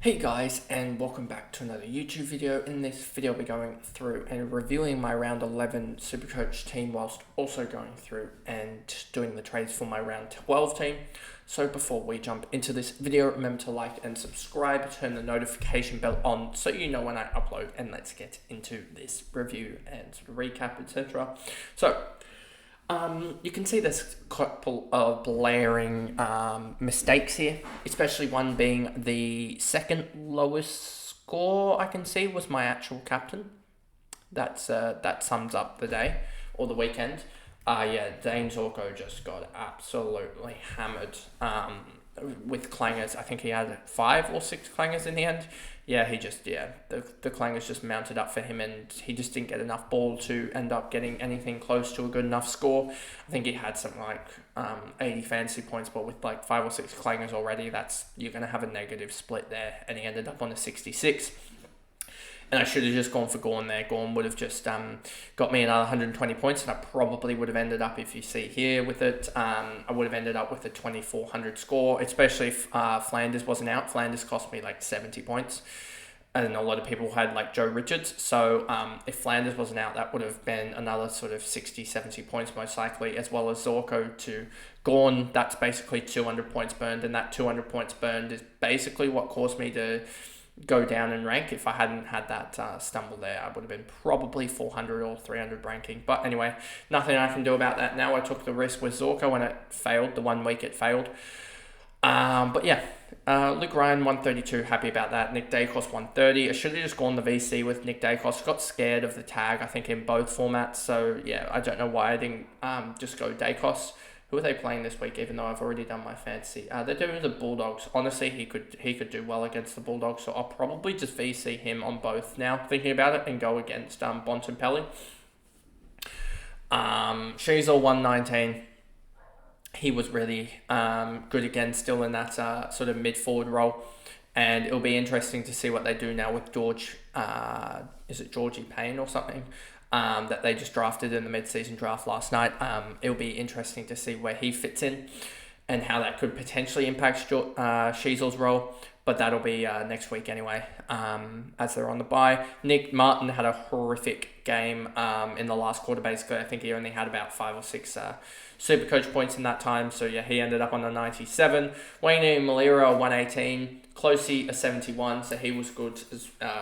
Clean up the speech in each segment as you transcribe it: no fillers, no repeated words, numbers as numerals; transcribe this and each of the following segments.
Hey guys, and welcome back to another YouTube video. In this video I'll be going through and reviewing my round 11 SuperCoach team whilst also going through and doing the trades for my round 12 team. So before we jump into this video, remember to like and subscribe, turn the notification bell on so you know when I upload, and let's get into this review and sort of recap, etc. So you can see there's a couple of blaring mistakes here, especially one being the second lowest score I can see was my actual captain. That sums up the day or the weekend. Dane Zorko just got absolutely hammered with clangers. I think he had 5 or 6 clangers in the end. The clangers just mounted up for him, and he just didn't get enough ball to end up getting anything close to a good enough score. I think he had something like 80 fantasy points, but with like 5 or 6 clangers already, you're going to have a negative split there, and he ended up on a 66. And I should have just gone for Gorn there. Gorn would have just got me another 120 points, and I probably would have ended up, if you see here with it, I would have ended up with a 2400 score, especially if Flanders wasn't out. Flanders cost me like 70 points, and a lot of people had like Joe Richards. So if Flanders wasn't out, that would have been another sort of 60, 70 points most likely, as well as Zorko to Gorn. That's basically 200 points burned, and that 200 points burned is basically what caused me to go down in rank. If I hadn't had that stumble there, I would have been probably 400 or 300 ranking. But anyway, nothing I can do about that now. I took the risk with Zorko when it failed. The 1 week it failed. Luke Ryan 132, happy about that. Nick Dacos 130. I should have just gone the VC with Nick Dacos. Got scared of the tag, I think, in both formats. So yeah, I don't know why I didn't just go Dacos. Who are they playing this week, even though I've already done my fantasy? They're doing the Bulldogs. Honestly, he could do well against the Bulldogs, so I'll probably just VC him on both now, thinking about it, and go against Bontempelli. Sheasel 119. He was really good again, still in that sort of mid-forward role. And it'll be interesting to see what they do now with George. Is it Georgie Payne or something? That they just drafted in the mid-season draft last night. It'll be interesting to see where he fits in and how that could potentially impact Sheasel's role. But that'll be next week anyway, as they're on the bye. Nick Martin had a horrific game in the last quarter, basically. I think he only had about 5 or 6 SuperCoach points in that time. So yeah, he ended up on a 97. Wayne Malira 118. Closey a 71, so he was good,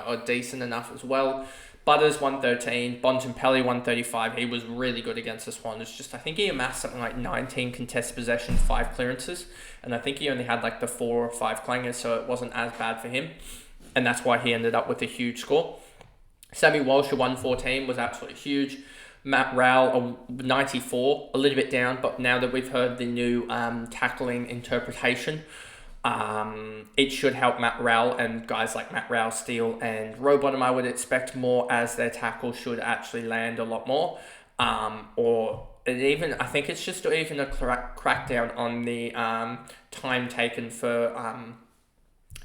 or decent enough as well. Butters 113, Bontempelli 135. He was really good against the Swans. I think he amassed something like 19 contested possessions, 5 clearances, and I think he only had like the 4 or 5 clangers, so it wasn't as bad for him, and that's why he ended up with a huge score. Sammy Walsh at 114 was absolutely huge. Matt Rowell, 94, a little bit down, but now that we've heard the new tackling interpretation, it should help Matt Rowell and guys like Matt Rowell, Steele and Rowbottom. I would expect more, as their tackle should actually land a lot more. I think it's just even a crackdown on the time taken for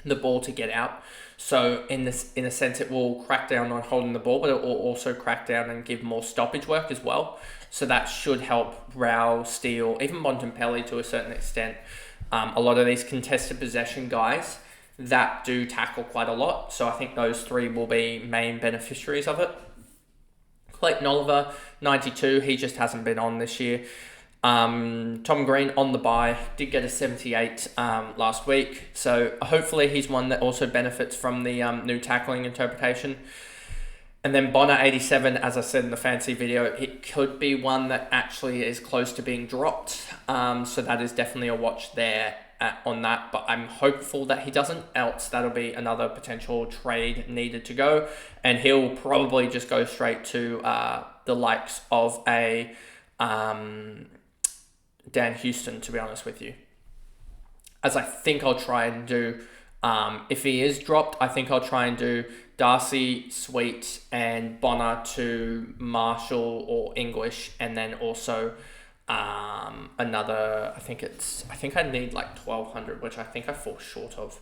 the ball to get out. So in a sense, it will crack down on holding the ball, but it will also crack down and give more stoppage work as well. So that should help Rowell, Steele, even Bontempelli to a certain extent. A lot of these contested possession guys that do tackle quite a lot. So I think those 3 will be main beneficiaries of it. Clayton Oliver, 92. He just hasn't been on this year. Tom Green on the bye. Did get a 78 last week. So hopefully he's one that also benefits from the new tackling interpretation. And then Bonner 87, as I said in the fantasy video, it could be one that actually is close to being dropped. So that is definitely a watch there on that. But I'm hopeful that he doesn't, else that'll be another potential trade needed to go. And he'll probably just go straight to the likes of a Dan Houston, to be honest with you. As I think I'll try and do, if he is dropped, I think I'll try and do Darcy, Sweet, and Bonner to Marshall or English, and then also another. I think I need like 1200, which I think I fall short of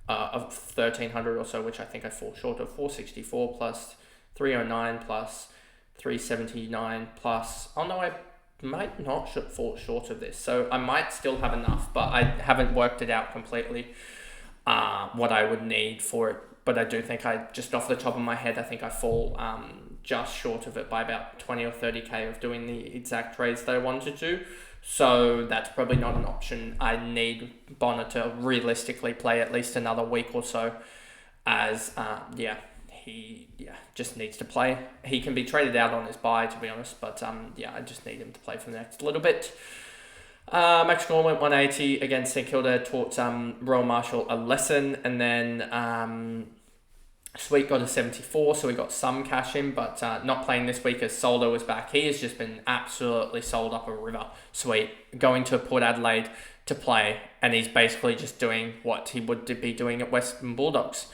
1300 or so, which I think I fall short of. 464 plus 309 plus 379 plus. Oh no, I might not fall short of this, so I might still have enough, but I haven't worked it out completely. what I would need for it. But I do think just off the top of my head, I think I fall just short of it by about 20 or 30k of doing the exact trades that I wanted to. So that's probably not an option. I need Bonner to realistically play at least another week or so, as he just needs to play. He can be traded out on his bye, to be honest, but I just need him to play for the next little bit. Max Gorn went 180 against St Kilda, taught Royal Marshall a lesson, and then Sweet got a 74, so we got some cash in, but not playing this week as Soldo was back. He has just been absolutely sold up a river. Sweet, going to Port Adelaide to play, and he's basically just doing what he would be doing at Western Bulldogs.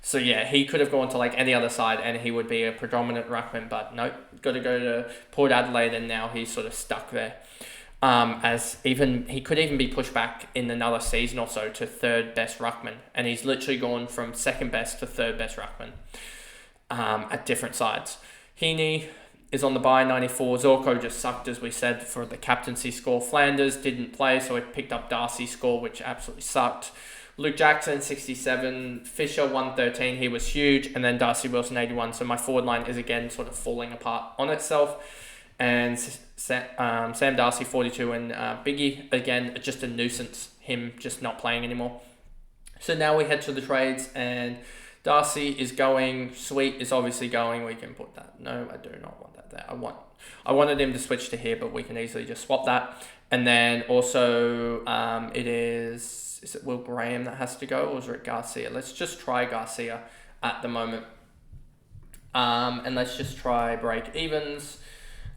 So yeah, he could have gone to like any other side and he would be a predominant ruckman, but nope, got to go to Port Adelaide, and now he's sort of stuck there. He could even be pushed back in another season or so to third best ruckman, and he's literally gone from second best to third best ruckman at different sides. Heaney is on the bye, 94. Zorko just sucked, as we said, for the captaincy score. Flanders didn't play, so he picked up Darcy's score, which absolutely sucked. Luke Jackson, 67. Fisher, 113. He was huge. And then Darcy Wilson, 81. So my forward line is again sort of falling apart on itself. And Sam Darcy, 42. And Biggie, again, just a nuisance. Him just not playing anymore. So now we head to the trades. And Darcy is going. Sweet is obviously going. We can put that. No, I do not want that there. I wanted him to switch to here, but we can easily just swap that. And then also it is it Will Graham that has to go, or is it Garcia? Let's just try Garcia at the moment. And let's just try break evens,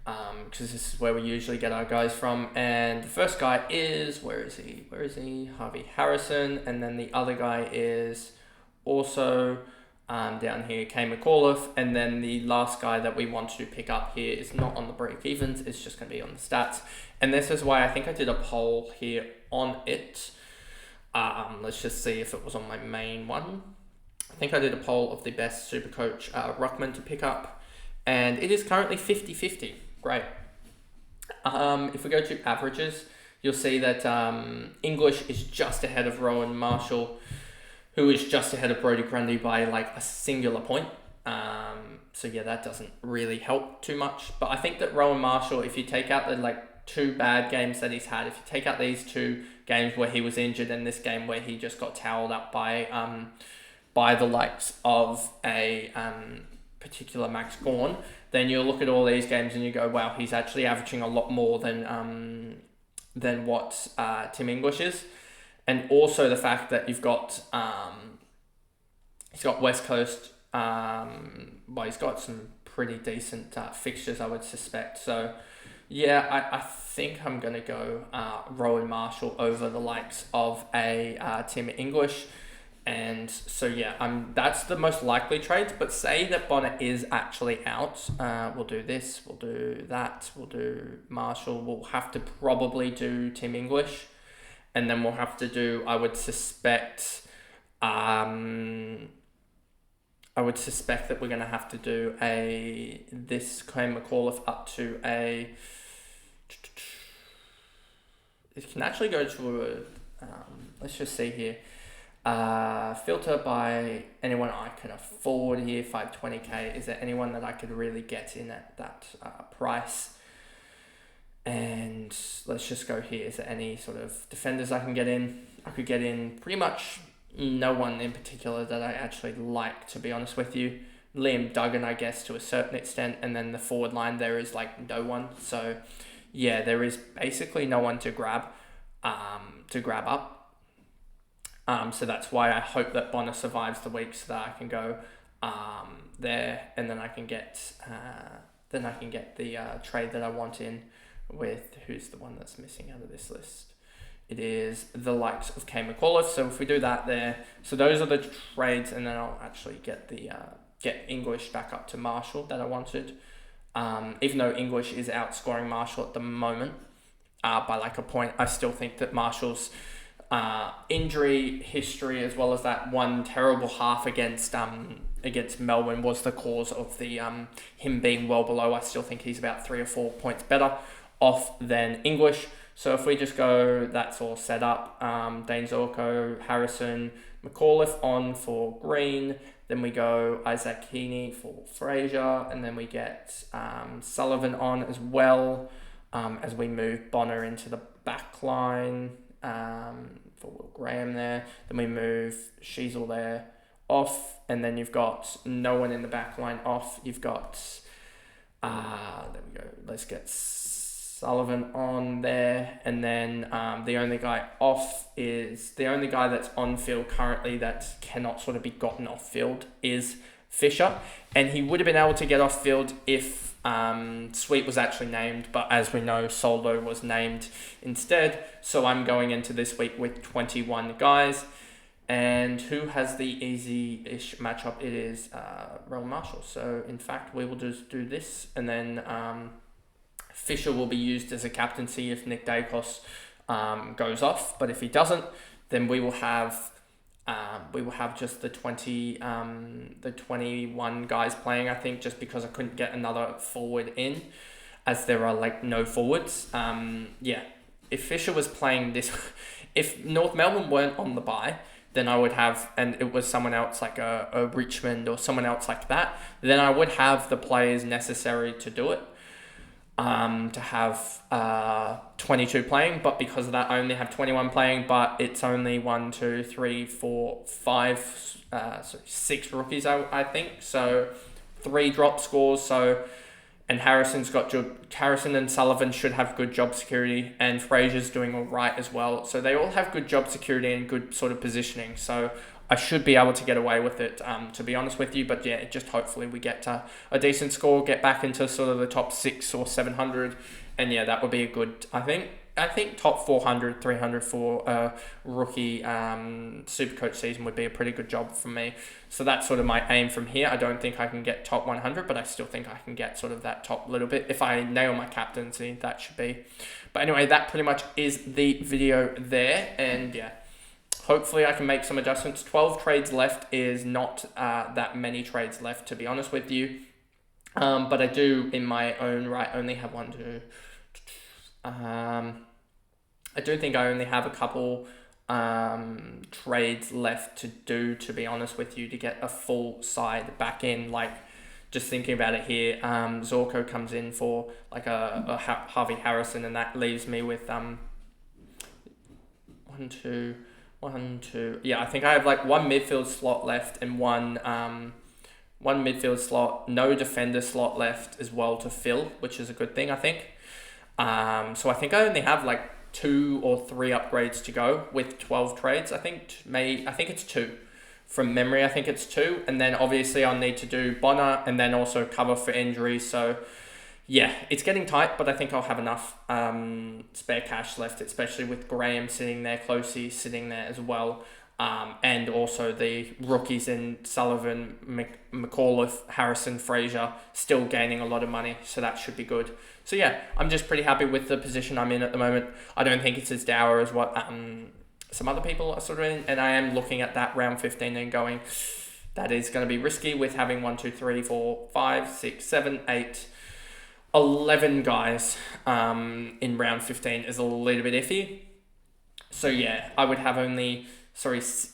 because this is where we usually get our guys from. And the first guy is, where is he? Harvey Harrison. And then the other guy is also down here, Kay McAuliffe. And then the last guy that we want to pick up here is not on the break evens, it's just going to be on the stats. And this is why I think I did a poll here on it. Let's just see if it was on my main one. I think I did a poll of the best SuperCoach ruckman to pick up, and it is currently 50-50. Great. If we go to averages, you'll see that English is just ahead of Rowan Marshall, who is just ahead of Brodie Grundy by like a singular point. So yeah, that doesn't really help too much. But I think that Rowan Marshall, if you take out the like 2 bad games that he's had, if you take out these 2 games where he was injured and this game where he just got towelled up by the likes of a particular Max Gawn, then you'll look at all these games and you go, wow, he's actually averaging a lot more than what Tim English is. And also the fact that you've got he's got West Coast, he's got some pretty decent fixtures, I would suspect. So yeah, I think I'm going to go Rowan Marshall over the likes of a Tim English. And so yeah, that's the most likely trades. But say that Bonner is actually out, we'll do this, we'll do that, we'll do Marshall. We'll have to probably do Tim English, and then we'll have to do, I would suspect that we're going to have to do this Kay McAuliffe up to a. It can actually go to a. Let's just see here. Filter by anyone I can afford here, 520k. Is there anyone that I could really get in at that price? And let's just go here. Is there any sort of defenders I can get in? I could get in pretty much no one in particular that I actually like, to be honest with you. Liam Duggan, I guess, to a certain extent, and then the forward line there is like no one. So yeah, there is basically no one to grab up. So that's why I hope that Bonner survives the week so that I can go there, and then I can get the trade that I want in with, who's the one that's missing out of this list. It is the likes of Kay McAuliffe. So if we do that there, so those are the trades, and then I'll actually get English back up to Marshall that I wanted. Even though English is outscoring Marshall at the moment by like a point, I still think that Marshall's injury history, as well as that one terrible half against Melbourne, was the cause of the him being well below. I still think he's about 3 or 4 points better off than English. So if we just go, that's all set up. Dane Zorko, Harrison, McAuliffe on for Green. Then we go Isaac Heaney for Fraser. And then we get Sullivan on as well, as we move Bonner into the back line for Will Graham there. Then we move Sheasel there off. And then you've got no one in the back line off. You've got, there we go. Let's get Sullivan on there, and then the only guy that's on field currently that cannot sort of be gotten off field is Fisher, and he would have been able to get off field if Sweet was actually named, but as we know, Soldo was named instead. So I'm going into this week with 21 guys, and who has the easy-ish matchup? It is Rowan Marshall. So in fact, we will just do this, and then Fisher will be used as a captaincy if Nick Dacos goes off, but if he doesn't, then we will have just the 21 guys playing. I think just because I couldn't get another forward in, as there are like no forwards. If Fisher was playing this, if North Melbourne weren't on the bye, then I would have, and it was someone else like a Richmond or someone else like that, then I would have the players necessary to do it. To have 22 playing, but because of that I only have 21 playing, but it's only 6 rookies, I think, so 3 drop scores, so, and Harrison and Sullivan should have good job security, and Fraser's doing all right as well, so they all have good job security and good sort of positioning, so I should be able to get away with it, to be honest with you. But yeah, just hopefully we get a decent score, get back into sort of the top 6 or 700. And yeah, that would be a good, I think top 400, 300 for rookie Supercoach season would be a pretty good job for me. So that's sort of my aim from here. I don't think I can get top 100, but I still think I can get sort of that top little bit. If I nail my captaincy, that should be. But anyway, that pretty much is the video there. And yeah, hopefully I can make some adjustments. 12 trades left is not that many trades left, to be honest with you. But I do, in my own right, only have I do think I only have a couple trades left to do, to be honest with you, to get a full side back in. Like, just thinking about it here, Zorko comes in for like a Harvey Harrison, and that leaves me with 1, 2. Yeah, I think I have like one midfield slot left and one midfield slot, no defender slot left as well to fill, which is a good thing, I think. So I think I only have like 2 or 3 upgrades to go with 12 trades. I think it's 2. From memory, I think it's 2. And then obviously I'll need to do Bonner and then also cover for injuries. So yeah, it's getting tight, but I think I'll have enough spare cash left, especially with Graham sitting there, Closey sitting there as well. And also the rookies in Sullivan, McAuliffe, Harrison, Fraser still gaining a lot of money, so that should be good. So yeah, I'm just pretty happy with the position I'm in at the moment. I don't think it's as dour as what some other people are sort of in, and I am looking at that round 15 and going, that is going to be risky with having 1, 2, 3, 4, 5, 6, 7, 8, 11 guys in round 15 is a little bit iffy. So yeah, I would have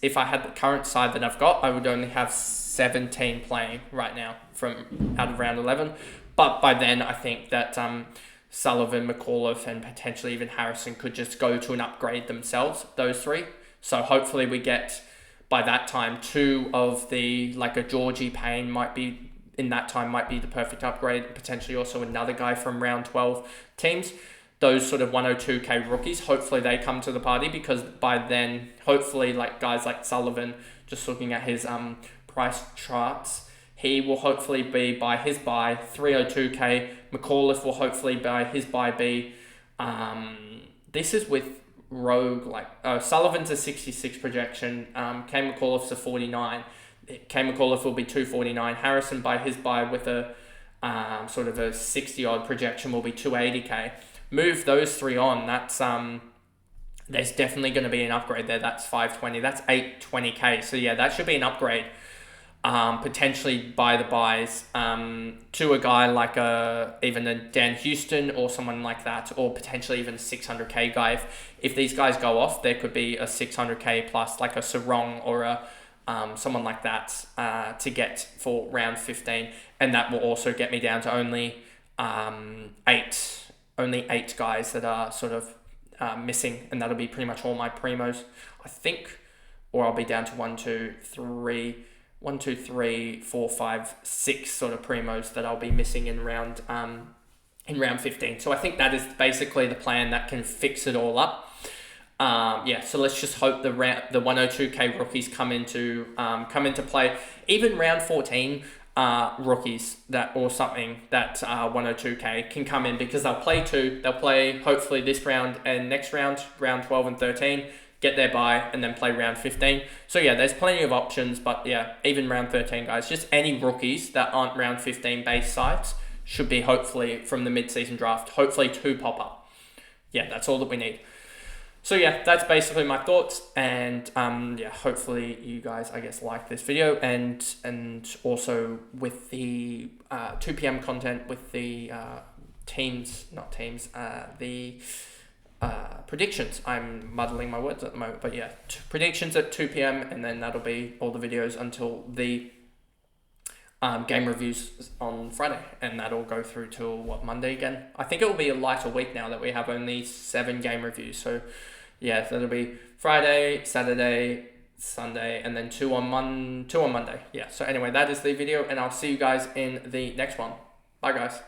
if I had the current side that I've got, I would only have 17 playing right now from out of round 11. But by then, I think that Sullivan, McAuliffe, and potentially even Harrison could just go to an upgrade themselves, those 3. So hopefully we get, by that time, 2 of the, like a Georgie Payne might be the perfect upgrade. Potentially also another guy from round 12 teams. Those sort of 102k rookies, hopefully they come to the party, because by then, hopefully, like guys like Sullivan, just looking at his price charts, he will hopefully be by his buy 302k. McAuliffe will hopefully by his buy be this is with Rogue, like Sullivan's a 66 projection, Kane McAuliffe's a 49. Kane McAuliffe will be 249. Harrison by his buy with a sort of a 60 odd projection will be 280k. Move those 3 on, that's there's definitely going to be an upgrade there. That's 520, that's 820k. So yeah, that should be an upgrade. potentially buy the buys to a guy like even a Dan Houston or someone like that, or potentially even a 600k guy. If these guys go off, there could be a 600k plus, like a Sarong or a someone like that to get for round 15, and that will also get me down to only eight guys that are sort of missing, and that'll be pretty much all my primos, I think, or I'll be down to 4, 5, 6 sort of primos that I'll be missing in round 15. So I think that is basically the plan that can fix it all up. So let's just hope the 102k rookies come into play. Even round 14 rookies that 102k can come in, because they'll play hopefully this round and next round 12 and 13, get their bye, and then play round 15. So yeah, there's plenty of options, but yeah, even round 13 guys, just any rookies that aren't round 15 base sites should be, hopefully from the mid-season draft, hopefully 2 pop up. Yeah, that's all that we need. So yeah, that's basically my thoughts, and hopefully you guys, I guess, like this video, and also with the 2 p.m. content with the predictions. I'm muddling my words at the moment, but yeah, predictions at 2 p.m. and then that'll be all the videos until the game reviews on Friday, and that'll go through till Monday again. I think it will be a lighter week now that we have only 7 game reviews. So yeah, so it'll be Friday, Saturday, Sunday, and then 2 on Monday. Yeah. So anyway, that is the video, and I'll see you guys in the next one. Bye, guys.